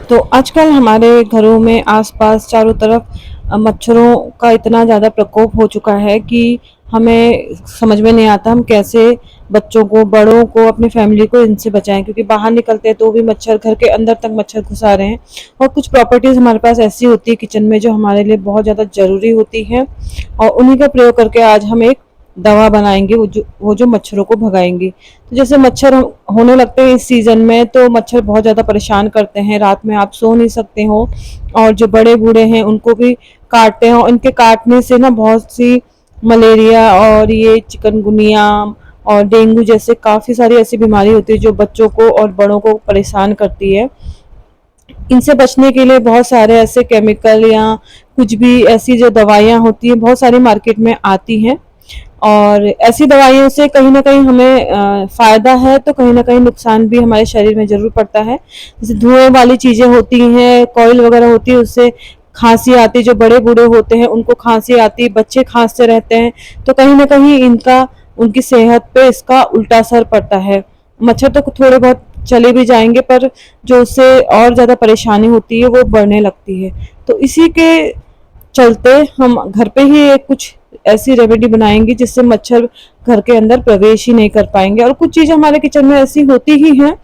तो आजकल हमारे घरों में आसपास चारों तरफ मच्छरों का इतना ज़्यादा प्रकोप हो चुका है कि हमें समझ में नहीं आता हम कैसे बच्चों को, बड़ों को, अपनी फैमिली को इनसे बचाएं, क्योंकि बाहर निकलते हैं तो भी मच्छर, घर के अंदर तक मच्छर घुस आ रहे हैं। और कुछ प्रॉपर्टीज हमारे पास ऐसी होती है किचन में जो हमारे लिए बहुत ज़्यादा ज़रूरी होती हैं, और उन्हीं का प्रयोग करके आज हम एक दवा बनाएंगे वो जो मच्छरों को भगाएंगी। तो जैसे मच्छर होने लगते हैं इस सीजन में, तो मच्छर बहुत ज़्यादा परेशान करते हैं, रात में आप सो नहीं सकते हो, और जो बड़े बूढ़े हैं उनको भी काटते हैं, और इनके काटने से ना बहुत सी मलेरिया और ये चिकनगुनिया और डेंगू जैसे काफ़ी सारी ऐसी बीमारी होती है जो बच्चों को और बड़ों को परेशान करती है। इनसे बचने के लिए बहुत सारे ऐसे केमिकल या कुछ भी ऐसी जो दवाइयाँ होती हैं बहुत सारी मार्केट में आती हैं, और ऐसी दवाइयों से कहीं ना कहीं हमें फ़ायदा है तो कहीं ना कहीं नुकसान भी हमारे शरीर में ज़रूर पड़ता है। जैसे धुएं वाली चीज़ें होती हैं, कॉइल वगैरह होती है, उससे खांसी आती है, जो बड़े बूढ़े होते हैं उनको खांसी आती है, बच्चे खांसते रहते हैं, तो कहीं ना कहीं इनका उनकी सेहत पे इसका उल्टा असर पड़ता है। मच्छर तो थोड़े बहुत चले भी जाएंगे, पर जो उससे और ज़्यादा परेशानी होती है वो बढ़ने लगती है। तो इसी के चलते हम घर पे ही एक कुछ ऐसी रेमेडी बनाएंगे जिससे मच्छर घर के अंदर प्रवेश ही नहीं कर पाएंगे। और कुछ चीज़ें हमारे किचन में ऐसी होती ही हैं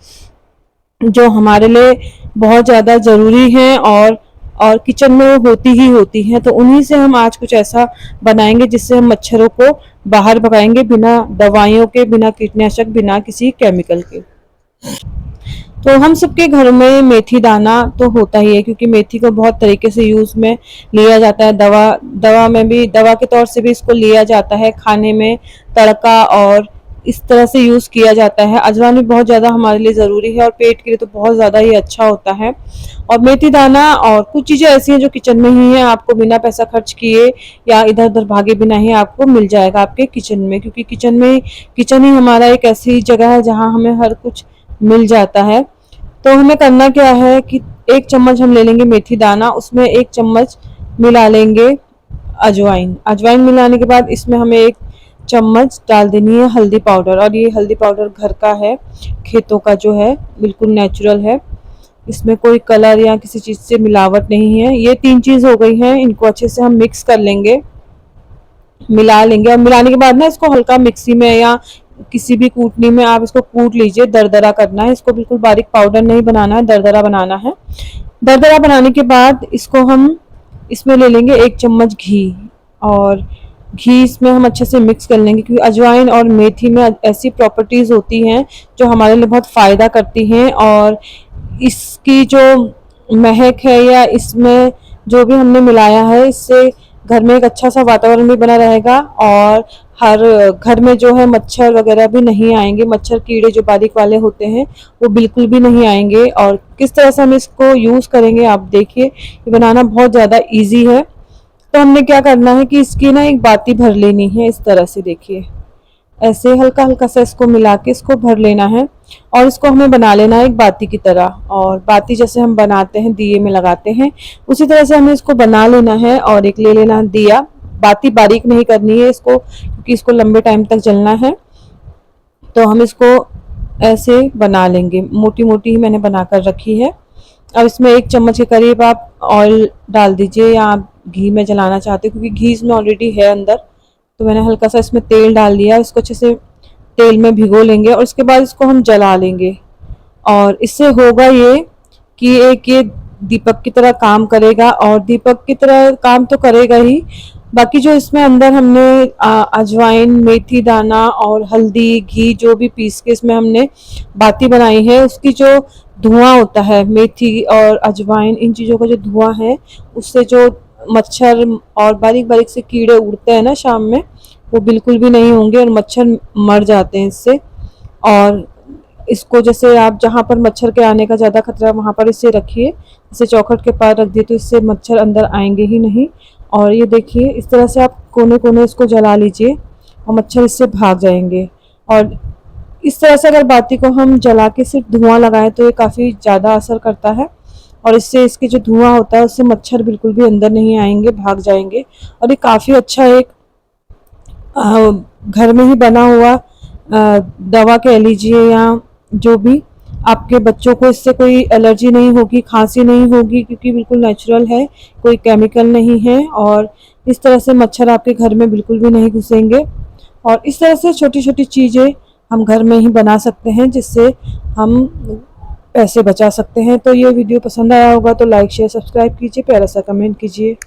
जो हमारे लिए बहुत ज़्यादा ज़रूरी हैं, और किचन में वो होती ही होती हैं, तो उन्हीं से हम आज कुछ ऐसा बनाएंगे जिससे हम मच्छरों को बाहर भगाएंगे, बिना दवाइयों के, बिना कीटनाशक, बिना किसी केमिकल के। तो हम सबके घर में मेथी दाना तो होता ही है, क्योंकि मेथी को बहुत तरीके से यूज़ में लिया जाता है। दवा दवा में भी, दवा के तौर से भी इसको लिया जाता है, खाने में तड़का और इस तरह से यूज़ किया जाता है। अजवाइन भी बहुत ज़्यादा हमारे लिए ज़रूरी है और पेट के लिए तो बहुत ज़्यादा ही अच्छा होता है। और मेथी दाना और कुछ चीज़ें ऐसी हैं जो किचन में ही हैं, आपको बिना पैसा खर्च किए या इधर उधर भागे बिना ही आपको मिल जाएगा आपके किचन में, क्योंकि किचन ही हमारा एक ऐसी जगह है जहाँ हमें हर कुछ मिल जाता है। तो हमें करना क्या है कि एक चम्मच हम ले लेंगे मेथी दाना, उसमें एक चम्मच मिला लेंगे अजवाइन। अजवाइन मिलाने के बाद इसमें हमें एक चम्मच डाल देनी है हल्दी पाउडर, और ये हल्दी पाउडर घर का है, खेतों का जो है, बिल्कुल नेचुरल है, इसमें कोई कलर या किसी चीज़ से मिलावट नहीं है। ये तीन चीज़ हो गई हैं, इनको अच्छे से हम मिक्स कर लेंगे, मिला लेंगे। और मिलाने के बाद ना इसको हल्का मिक्सी में या किसी भी कूटनी में आप इसको कूट लीजिए। दरदरा करना है इसको, बिल्कुल बारीक पाउडर नहीं बनाना है, दरदरा बनाना है। दरदरा बनाने के बाद इसको हम इसमें ले लेंगे एक चम्मच घी, और घी इसमें हम अच्छे से मिक्स कर लेंगे, क्योंकि अजवाइन और मेथी में ऐसी प्रॉपर्टीज़ होती हैं जो हमारे लिए बहुत फ़ायदा करती हैं, और इसकी जो महक है या इसमें जो भी हमने मिलाया है, इससे घर में एक अच्छा सा वातावरण भी बना रहेगा, और हर घर में जो है मच्छर वगैरह भी नहीं आएंगे, मच्छर कीड़े जो बारीक वाले होते हैं वो बिल्कुल भी नहीं आएंगे। और किस तरह से हम इसको यूज़ करेंगे आप देखिए, ये बनाना बहुत ज़्यादा इजी है। तो हमने क्या करना है कि इसकी ना एक बाती भर लेनी है, इस तरह से देखिए, ऐसे हल्का हल्का सा इसको मिला के इसको भर लेना है, और इसको हमें बना लेना है एक बाती की तरह। और बाती जैसे हम बनाते हैं, दिए में लगाते हैं, उसी तरह से हमें इसको बना लेना है। और एक ले लेना है दिया, बाती बारीक नहीं करनी है इसको, क्योंकि इसको लंबे टाइम तक जलना है। तो हम इसको ऐसे बना लेंगे, मोटी मोटी ही मैंने बनाकर रखी है। अब इसमें एक चम्मच के करीब आप ऑयल डाल दीजिए, या आप घी में जलाना चाहते हो, क्योंकि घी इसमें ऑलरेडी है अंदर, तो मैंने हल्का सा इसमें तेल डाल दिया। इसको अच्छे से तेल में भिगो लेंगे, और उसके बाद इसको हम जला लेंगे। और इससे होगा ये कि एक ये दीपक की तरह काम करेगा, और दीपक की तरह काम तो करेगा ही, बाकी जो इसमें अंदर हमने अजवाइन, मेथी दाना और हल्दी, घी जो भी पीस के इसमें हमने बाती बनाई है, उसकी जो धुआं होता है, मेथी और अजवाइन इन चीज़ों का जो धुआं है, उससे जो मच्छर और बारीक बारीक से कीड़े उड़ते हैं ना शाम में, वो बिल्कुल भी नहीं होंगे, और मच्छर मर जाते हैं इससे। और इसको जैसे आप जहाँ पर मच्छर के आने का ज़्यादा खतरा है वहाँ पर इसे रखिए, जैसे चौखट के पार रख दिए तो इससे मच्छर अंदर आएंगे ही नहीं। और ये देखिए, इस तरह से आप कोने कोने इसको जला लीजिए और मच्छर इससे भाग जाएंगे। और इस तरह से अगर बाती को हम जला के सिर्फ धुआं लगाएं तो ये काफ़ी ज़्यादा असर करता है, और इससे इसके जो धुआं होता है उससे मच्छर बिल्कुल भी अंदर नहीं आएंगे, भाग जाएंगे। और ये काफ़ी अच्छा एक घर में ही बना हुआ दवा कह लीजिए, या जो भी आपके बच्चों को इससे कोई एलर्जी नहीं होगी, खांसी नहीं होगी, क्योंकि बिल्कुल नेचुरल है, कोई केमिकल नहीं है। और इस तरह से मच्छर आपके घर में बिल्कुल भी नहीं घुसेंगे। और इस तरह से छोटी-छोटी चीज़ें हम घर में ही बना सकते हैं, जिससे हम पैसे बचा सकते हैं। तो ये वीडियो पसंद आया होगा तो लाइक, शेयर, सब्सक्राइब कीजिए, प्यारा सा कमेंट कीजिए।